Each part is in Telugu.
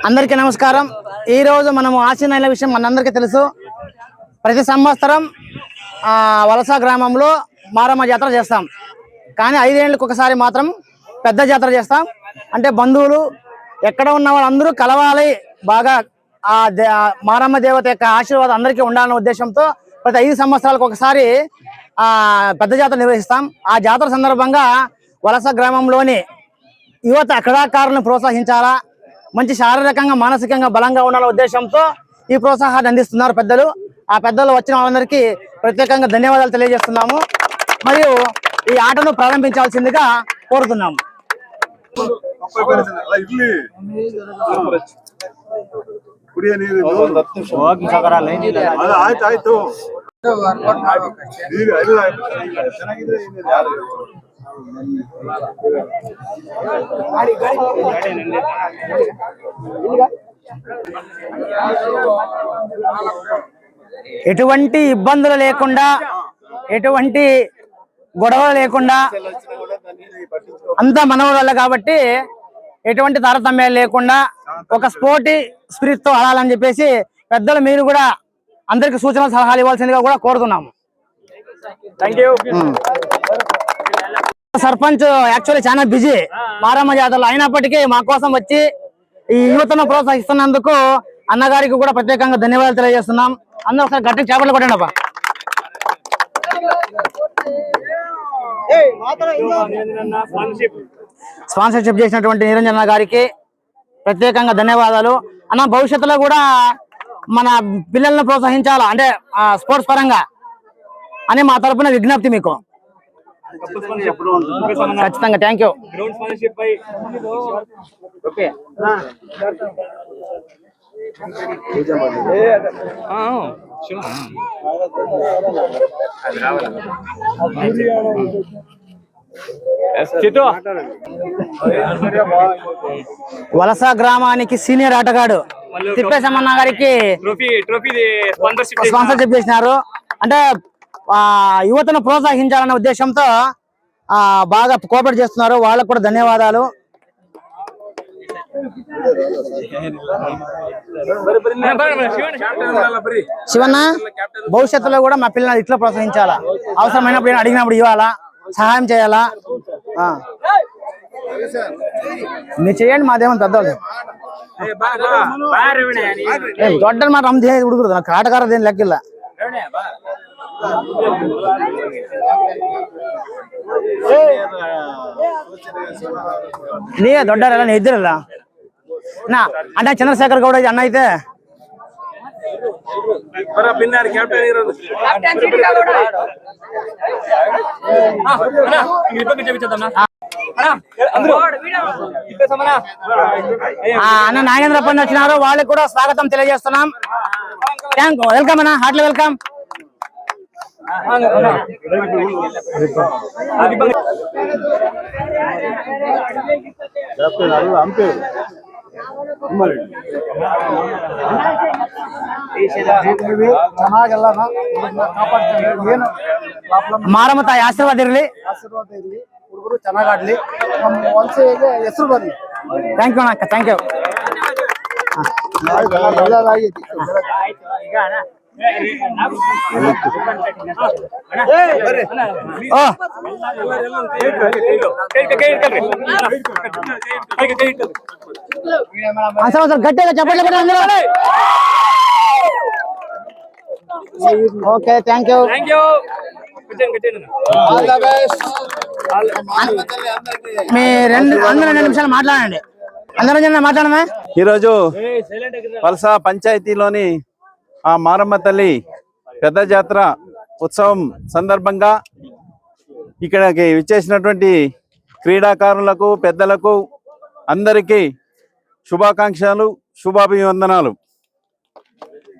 అందరికీ నమస్కారం. ఈ రోజు మనము ఆశీనైన విషయం మనందరికీ తెలుసు. ప్రతి సంవత్సరం వలస గ్రామంలో మారమ్మ జాతర చేస్తాం. కానీ 5 ఏళ్ళకి ఒకసారి మాత్రం పెద్ద జాతర చేస్తాం. అంటే బంధువులు ఎక్కడ ఉన్న వాళ్ళందరూ కలవాలి, బాగా మారమ్మ దేవత యొక్క ఆశీర్వాదం అందరికీ ఉండాలనే ఉద్దేశంతో ప్రతి 5 సంవత్సరాలకు ఒకసారి పెద్ద జాతర నిర్వహిస్తాం. ఆ జాతర సందర్భంగా వలస గ్రామంలోని యువత క్రీడాకారులను ప్రోత్సహించాలా, మంచి శారీరకంగా మానసికంగా బలంగా ఉండాలనే ఉద్దేశంతో ఈ ప్రోత్సాహాన్ని అందిస్తున్నారు పెద్దలు. ఆ పెద్దలు వచ్చిన వాళ్ళందరికీ ప్రత్యేకంగా ధన్యవాదాలు తెలియజేస్తున్నాము. మరియు ఈ ఆటను ప్రారంభించాల్సిందిగా కోరుతున్నాము. ఎటువంటి ఇబ్బందులు లేకుండా, ఎటువంటి గొడవలు లేకుండా అంతా మనవరాళ్ళ కాబట్టి ఎటువంటి తారతమ్యాలు లేకుండా ఒక స్పోర్టీ స్పిరిట్ తో ఆడాలని చెప్పేసి పెద్దలు మీరు కూడా అందరికి సూచనలు సలహాలు ఇవ్వాల్సిందిగా కూడా కోరుతున్నాము. సర్పంచ్ యాక్చువల్లీ చాలా బిజీ మారమ్మ జాతరలో, అయినప్పటికీ మా కోసం వచ్చి ఈ యువతను ప్రోత్సహిస్తున్నందుకు అన్నగారికి కూడా ప్రత్యేకంగా ధన్యవాదాలు తెలియజేస్తున్నాం. అందరూ ఒకసారి గట్టిగా చేపలు కొట్టండి అబ్బా. స్పాన్సర్షిప్ చేసినటువంటి నిరంజన గారికి ప్రత్యేకంగా ధన్యవాదాలు. అన్న, భవిష్యత్తులో కూడా మన పిల్లలను ప్రోత్సహించాలా అంటే స్పోర్ట్స్ పరంగా అని మా తరపున విజ్ఞప్తి మీకు. ఖచ్చితంగా. Thank you. వలస గ్రామానికి సీనియర్ ఆటగాడు తిప్పేశమన్న గారికి స్పాన్సర్షిప్ చేసినారు. అంటే యువతను ప్రోత్సహించాలనే ఉద్దేశంతో బాగా కోఆపరేట్ చేస్తున్నారు. వాళ్ళకు కూడా ధన్యవాదాలు. శివన్న, భవిష్యత్తులో కూడా మా పిల్లల్ని ఇట్లా ప్రోత్సహించాలా, అవసరమైనప్పుడు అడిగినప్పుడు ఇవ్వాలా, సహాయం చేయాలా. మీరు చేయండి, మాదేమో పెద్దవాళ్ళు దొడ్డని మాట రమ్మ ఉడుకురు. నాకు ఆటగార దేని లెక్కిల్లా. ನೀವೇ ದೊಡ್ಡವರೆಲ್ಲ ನೀವು ಇದ್ದಿರಲ್ಲ ನಾ ಅಣ್ಣ ಚಂದ್ರಶೇಖರ್ ಗೌಡ ಅಣ್ಣ ಐತೆ అన్న నాగేంద్రప్ప వచ్చినారు. వాళ్ళకి కూడా స్వాగతం తెలియజేస్తున్నాం. వెల్కమ్ అన్న, హార్ట్లీ వెల్కమ్. ಮಾರಮ್ಮ ತಾಯಿ ಆಶೀರ್ವಾದ ಇರಲಿ. ಹುಡುಗರು ಚೆನ್ನಾಗಾಡ್ಲಿ, ವಂಶಕ್ಕೆ ಹೆಸರು ಬರಲಿ. ಥ್ಯಾಂಕ್ ಯು ಅಣ್ಣ, ಥ್ಯಾಂಕ್ ಯು. గట్టిగా చెప్పండి అందరూ. Okay, thank you. మీ అందరూ 2 నిమిషాలు మాట్లాడండి. అందరూ మాట్లాడమా. ఈరోజు వలస పంచాయతీలోని ఆ మారమ్మ తల్లి పెద్ద జాతర ఉత్సవం సందర్భంగా ఇక్కడికి విచ్చేసినటువంటి క్రీడాకారులకు, పెద్దలకు అందరికీ శుభాకాంక్షలు, శుభాభివందనాలు.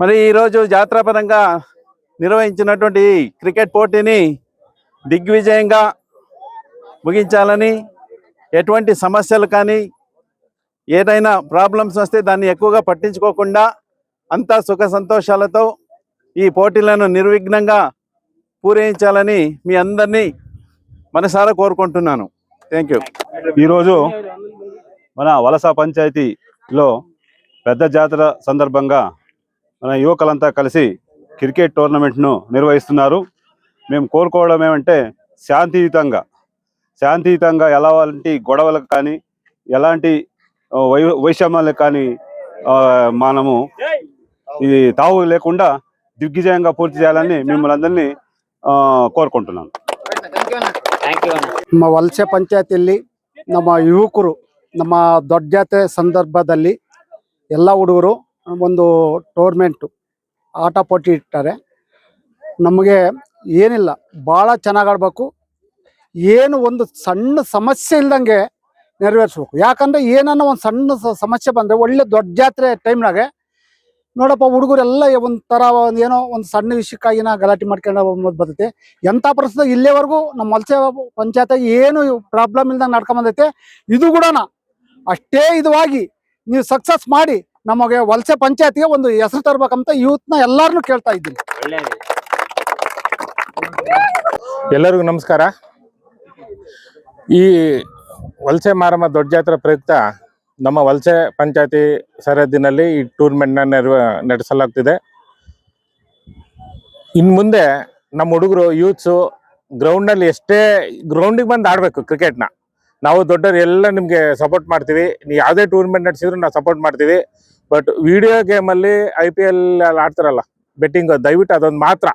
మరి ఈరోజు జాతరపరంగా నిర్వహించినటువంటి క్రికెట్ పోటీని దిగ్విజయంగా ముగించాలని, ఎటువంటి సమస్యలు కానీ ఏదైనా ప్రాబ్లమ్స్ వస్తే దాన్ని ఎక్కువగా పట్టించుకోకుండా అంతా సుఖ సంతోషాలతో ఈ పోటీలను నిర్విఘ్నంగా పూరించాలని మీ అందరినీ మనసారా కోరుకుంటున్నాను. Thank you. ఈరోజు మన వలస పంచాయతీలో పెద్ద జాతర సందర్భంగా మన యువకులంతా కలిసి క్రికెట్ టోర్నమెంట్ను నిర్వహిస్తున్నారు. మేము కోరుకోవడం ఏమంటే శాంతియుతంగా ఎలాంటి గొడవలకు కానీ ఎలాంటి వైషమ్యాలకు కానీ మనము ఇది తావు లేకుండా దిగ్విజయంగా పూర్తి చేయాలని మిమ్మల్ని అందరినీ ಕೋರ್ಕೊಂటున్నాను. ನಮ್ಮ ವಲಸೆ ಪಂಚಾಯತಿಯಲ್ಲಿ ನಮ್ಮ ಯುವಕರು ನಮ್ಮ ದೊಡ್ಡ ಜಾತ್ರೆ ಸಂದರ್ಭದಲ್ಲಿ ಎಲ್ಲ ಹುಡುಗರು ಒಂದು ಟೂರ್ಮೆಂಟು ಆಟ ಪೋಟಿ ಇಟ್ಟಾರೆ. ನಮಗೆ ಏನಿಲ್ಲ, ಭಾಳ ಚೆನ್ನಾಗಿ ಆಡಬೇಕು. ಏನು ಒಂದು ಸಣ್ಣ ಸಮಸ್ಯೆ ಇಲ್ದಂಗೆ ನೆರವೇರಿಸ್ಬೇಕು. ಯಾಕಂದರೆ ಏನನ್ನ ಒಂದು ಸಣ್ಣ ಸಮಸ್ಯೆ ಬಂದರೆ ಒಳ್ಳೆ ದೊಡ್ಡ ಜಾತ್ರೆ ಟೈಮ್ನಾಗೆ ನೋಡಪ್ಪ ಹುಡುಗರೆಲ್ಲ ಒಂಥರ ಏನೋ ಒಂದು ಸಣ್ಣ ವಿಷಯಕ್ಕಾಗಿನ ಗಲಾಟೆ ಮಾಡ್ಕೊಂಡು ಬರ್ತೈತೆ. ಎಂಥ ಪರಿಸ್ಥಿತಿ ಇಲ್ಲಿವರೆಗೂ ನಮ್ಮ ವಲಸೆ ಪಂಚಾಯತ್ ಏನು ಪ್ರಾಬ್ಲಮ್ ಇಲ್ದಂಗೆ ನಡ್ಕೊಂಡ್ ಬಂದೈತೆ. ಇದು ಕೂಡ ಅಷ್ಟೇ ಇದುವಾಗಿ ನೀವು ಸಕ್ಸಸ್ ಮಾಡಿ ನಮಗೆ ವಲಸೆ ಪಂಚಾಯತ್ಗೆ ಒಂದು ಹೆಸರು ತರಬೇಕಂತ ಯೂತ್ನ ಎಲ್ಲರನ್ನೂ ಕೇಳ್ತಾ ಇದ್ದೀನಿ. ಎಲ್ಲರಿಗೂ ನಮಸ್ಕಾರ. ಈ ವಲಸೆ ಮಾರಮ್ಮ ದೊಡ್ಡ ಜಾತ್ರೆ ಪ್ರಯುಕ್ತ ನಮ್ಮ ವಲಸೆ ಪಂಚಾಯತಿ ಸರಹದ್ದಿನಲ್ಲಿ ಈ ಟೂರ್ನಮೆಂಟ್ನ ನಡೆಸಲಾಗ್ತಿದೆ. ಇನ್ನು ಮುಂದೆ ನಮ್ಮ ಹುಡುಗರು ಯೂತ್ಸು ಗ್ರೌಂಡಲ್ಲಿ ಗ್ರೌಂಡಿಗೆ ಬಂದು ಆಡಬೇಕು ಕ್ರಿಕೆಟ್ನ. ನಾವು ದೊಡ್ಡವರು ಎಲ್ಲ ನಿಮಗೆ ಸಪೋರ್ಟ್ ಮಾಡ್ತೀವಿ. ನೀವು ಯಾವುದೇ ಟೂರ್ನಮೆಂಟ್ ನಡೆಸಿದ್ರು ನಾವು ಸಪೋರ್ಟ್ ಮಾಡ್ತೀವಿ. ಬಟ್ ವಿಡಿಯೋ ಗೇಮಲ್ಲಿ IPL ಆಡ್ತಾರಲ್ಲ ಬೆಟ್ಟಿಂಗ್, ದಯವಿಟ್ಟು ಅದೊಂದು ಮಾತ್ರ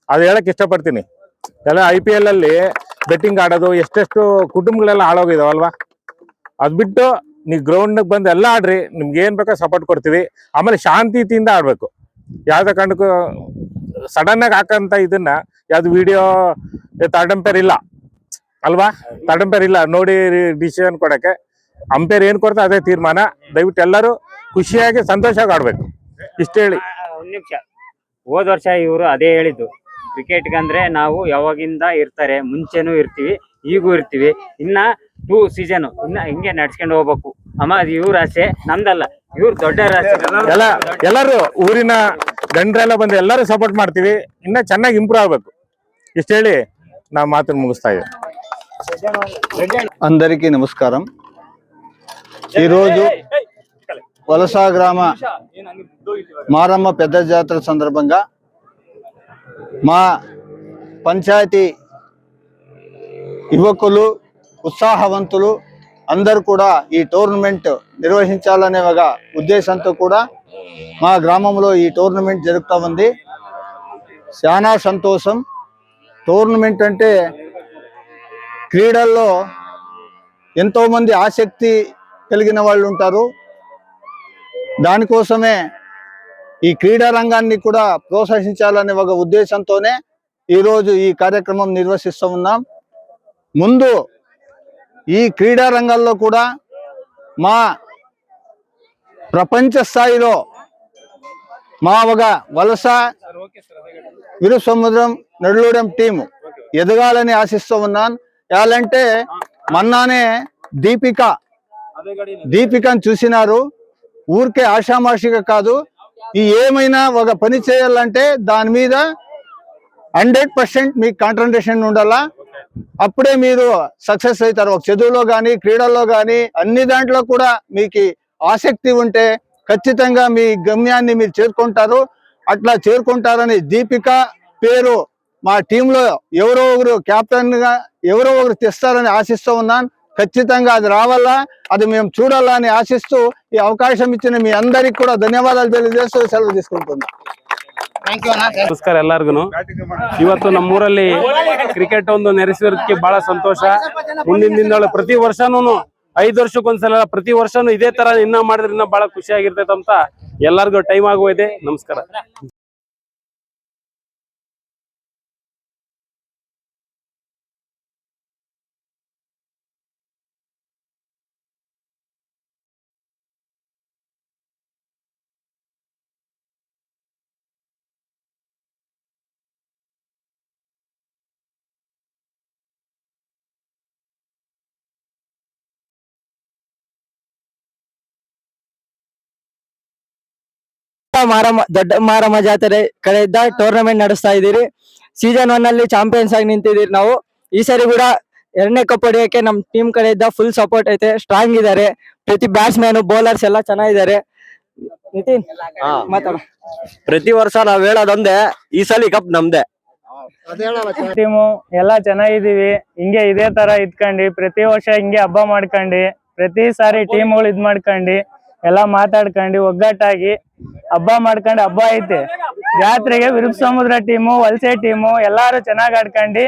ಅದು ಹೇಳಕ್ಕೆ ಇಷ್ಟಪಡ್ತೀನಿ. ಎಲ್ಲ IPL ಅಲ್ಲಿ ಬೆಟ್ಟಿಂಗ್ ಆಡೋದು ಎಷ್ಟೆಷ್ಟು ಕುಟುಂಬಗಳೆಲ್ಲ ಹಾಳೋಗಿದಾವಲ್ವಾ. ಅದು ಬಿಟ್ಟು ನೀವು ಗ್ರೌಂಡ್ಗೆ ಬಂದು ಎಲ್ಲ ಆಡ್ರಿ, ನಿಮ್ಗೆ ಏನು ಬೇಕೋ ಸಪೋರ್ಟ್ ಕೊಡ್ತೀವಿ. ಆಮೇಲೆ ಶಾಂತಿಯಿಂದ ಆಡಬೇಕು. ಯಾವುದೇ ಕಾರಣಕ್ಕೂ ಸಡನ್ನಾಗಿ ಹಾಕಂತ ಇದನ್ನ ಯಾವ್ದು ವಿಡಿಯೋ ಥರ್ಡ್ ಅಂಪೇರ್ ಇಲ್ಲ ಅಲ್ವಾ, ಥರ್ಡ್ ಅಂಪೇರ್ ಇಲ್ಲ ನೋಡಿ ಡಿಸಿಷನ್ ಕೊಡೋಕ್ಕೆ. ಅಂಪೇರ್ ಏನು ಕೊಡ್ತಾ ಅದೇ ತೀರ್ಮಾನ. ದಯವಿಟ್ಟು ಎಲ್ಲರೂ ಖುಷಿಯಾಗಿ ಸಂತೋಷವಾಗಿ ಆಡಬೇಕು. ಇಷ್ಟು ಹೇಳಿ ಒಂದು ನಿಮಿಷ. ಹೋದ ವರ್ಷ ಇವರು ಅದೇ ಹೇಳಿದ್ದು, ಕ್ರಿಕೆಟ್ಗಂದ್ರೆ ನಾವು ಯಾವಾಗಿಂದ ಇರ್ತಾರೆ, ಮುಂಚೆನೂ ಇರ್ತೀವಿ, ಈಗೂ ಇರ್ತೀವಿ. ಇನ್ನ 2 ಸೀಸನ್ ಇನ್ನ ಹಿಂಗೆ ನಡ್ಸ್ಕೊಂಡು ಹೋಗ್ಬೇಕು. ಅಮ್ಮ ಅದು ಇವ್ರ ಆಸೆ, ನಮ್ದಲ್ಲ, ಇವ್ರ ದೊಡ್ಡ ಆಸೆ. ಎಲ್ಲರೂ ಊರಿನ ಗಂಡ್ರೆಲ್ಲ ಬಂದು ಎಲ್ಲರೂ ಸಪೋರ್ಟ್ ಮಾಡ್ತೀವಿ. ಇನ್ನ ಚೆನ್ನಾಗಿ ಇಂಪ್ರೂವ್ ಆಗ್ಬೇಕು. ಇಷ್ಟು ಹೇಳಿ ನಾವು ಮಾತನ್ನು ముగిస్తా ఇద్దాం. అందరికీ నమస్కారం. ఈరోజు వలస గ్రామ మారమ్మ పెద్ద జాతర సందర్భంగా మా పంచాయతీ యువకులు ఉత్సాహవంతులు అందరూ కూడా ఈ టోర్నమెంట్ నిర్వహించాలనే ఒక ఉద్దేశంతో కూడా మా గ్రామంలో ఈ టోర్నమెంట్ జరుగుతూ ఉంది. చాలా సంతోషం. టోర్నమెంట్ అంటే క్రీడల్లో ఎంతోమంది ఆసక్తి కలిగిన వాళ్ళు ఉంటారు. దానికోసమే ఈ క్రీడా రంగాన్ని కూడా ప్రోత్సహించాలనే ఒక ఉద్దేశంతోనే ఈరోజు ఈ కార్యక్రమం నిర్వహిస్తూ ఉన్నాం. ముందు ఈ క్రీడా రంగాల్లో కూడా మా ప్రపంచ స్థాయిలో మా ఒక వలస విరుసముద్రం నడులూడెం టీము ఎదగాలని ఆశిస్తూ ఉన్నాను. ఎలాంటే మొన్ననే దీపికను చూసినారు. ఊరికే ఆషామాషిగా కాదు, ఈ ఏమైనా ఒక పని చేయాలంటే దాని మీద 100% మీకు కాన్సంట్రేషన్ ఉండాలా. అప్పుడే మీరు సక్సెస్ అవుతారు. ఒక చదువులో కానీ క్రీడల్లో కానీ అన్ని దాంట్లో కూడా మీకు ఆసక్తి ఉంటే ఖచ్చితంగా మీ గమ్యాన్ని మీరు చేరుకుంటారు. అట్లా చేరుకుంటారని దీపిక పేరు మా టీంలో ఎవరో ఒకరు కెప్టెన్గా ఎవరో ఒకరు తెస్తారని ఆశిస్తూ ఉన్నాను. ఖచ్చితంగా అది రావాలా, అది మేము చూడాలా అని ఆశిస్తూ ఈ అవకాశం ఇచ్చిన మీ అందరికి కూడా ధన్యవాదాలు తెలియజేస్తూ సెలవు తీసుకుంటున్నాను. ನಮಸ್ಕಾರ ಎಲ್ಲರಿಗೂ. ಇವತ್ತು ನಮ್ಮೂರಲ್ಲಿ ಕ್ರಿಕೆಟ್ ಒಂದು ನೆರೆಸಿರೋದಕ್ಕೆ ಬಹಳ ಸಂತೋಷ. ಮುಂದಿನ ದಿನಗಳು ಪ್ರತಿ ವರ್ಷನೂ 5 ವರ್ಷಕ್ಕೊಂದ್ಸಲ ಪ್ರತಿ ವರ್ಷನೂ ಇದೇ ತರ ಇನ್ನ ಮಾಡಿದ್ರೆ ಇನ್ನ ಬಹಳ ಖುಷಿಯಾಗಿರ್ತೈತೆ ಅಂತ ಎಲ್ಲರಿಗೂ ಟೈಮ್ ಆಗೋಗಿದೆ. ನಮಸ್ಕಾರ. ದೊಡ್ಡ ಮಾರಮ್ಮ ಜಾತ್ರೆ ಕಳೆದ ಟೂರ್ನಮೆಂಟ್ ನಡೆಸ್ತಾ ಇದೀರಿ. ಸೀಸನ್ 1 ಅಲ್ಲಿ ಚಾಂಪಿಯನ್ಸ್ ಆಗಿ ನಿಂತಿದ್ದೀರಿ ನಾವು. ಈ ಸರಿ ಕೂಡ ಎರಡನೇ ಕಪ್ ಹೊಡಿಯೋಕೆ ನಮ್ ಟೀಮ್ ಕಡೆಯಿಂದ ಫುಲ್ ಸಪೋರ್ಟ್ ಐತೆ, ಸ್ಟ್ರಾಂಗ್ ಇದಾರೆ. ಪ್ರತಿ ಬ್ಯಾಟ್ಸ್ಮನ್ ಬೌಲರ್ಸ್ ಎಲ್ಲ ಚೆನ್ನಾಗಿದ್ದಾರೆ. ನಿತಿನ್ ಮಾತಾಡ. ಪ್ರತಿ ವರ್ಷ ನಾವ್ ಹೇಳೋದೊಂದೇ, ಈ ಸಲ ಕಪ್ ನಮ್ದೆ. ಟೀಮು ಎಲ್ಲ ಚೆನ್ನಾಗಿದೀವಿ. ಹಿಂಗೆ ಇದೇ ತರ ಇದ್ಕೊಂಡಿ ಪ್ರತಿ ವರ್ಷ ಹಿಂಗೆ ಹಬ್ಬ ಮಾಡ್ಕೊಂಡಿ ಪ್ರತಿ ಸಾರಿ ಟೀಮ್ಗಳು ಇದ್ ಮಾಡ್ಕೊಂಡಿ ಎಲ್ಲ ಮಾತಾಡ್ಕೊಂಡಿ ಒಗ್ಗಟ್ಟಾಗಿ ಹಬ್ಬ ಮಾಡ್ಕೊಂಡಿ ಹಬ್ಬ ಐತೆ. ಜಾತ್ರೆಗೆ ವಿರುಪ್ ಸಮುದ್ರ ಟೀಮು, ವಲಸೆ ಟೀಮು ಎಲ್ಲಾರು ಚೆನ್ನಾಗ್ ಆಡ್ಕೊಂಡಿ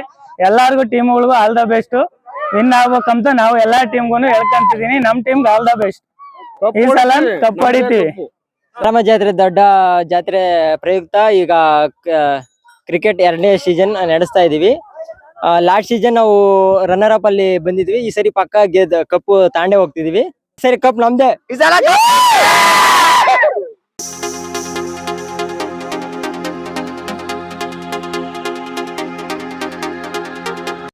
ಎಲ್ಲಾರ್ಗು ಟೀಮ್ಗಳಿಗೂ ಆಲ್ ದ ಬೆಸ್ಟ್. ವಿನ್ ಆಗ್ಬೇಕಂತ ನಾವು ಎಲ್ಲಾ ಟೀಮ್ಗೂ ಹೇಳ್ಕೊಂತಿದೀನಿ. ನಮ್ ಟೀಮ್ ಆಲ್ ದ ಬೆಸ್ಟ್. ಈ ಸಲ ಕಪ್ ಹೊಡಿತೀವಿ. ಮಾರಮ್ಮ ಜಾತ್ರೆ ದೊಡ್ಡ ಜಾತ್ರೆ ಪ್ರಯುಕ್ತ ಈಗ ಕ್ರಿಕೆಟ್ 2ನೇ ಸೀಸನ್ ನಡೆಸ್ತಾ ಇದೀವಿ. ಲಾಸ್ಟ್ ಸೀಸನ್ ನಾವು ರನ್ನರ್ ಅಪ್ ಅಲ್ಲಿ ಬಂದಿದ್ವಿ. ಈ ಸರಿ ಪಕ್ಕ ಕಪ್ ತಾಂಡೆ ಹೋಗ್ತಿದೀವಿ. ಈ ಸರಿ ಕಪ್ ನಮ್ದೇ. ಈ ಸಲ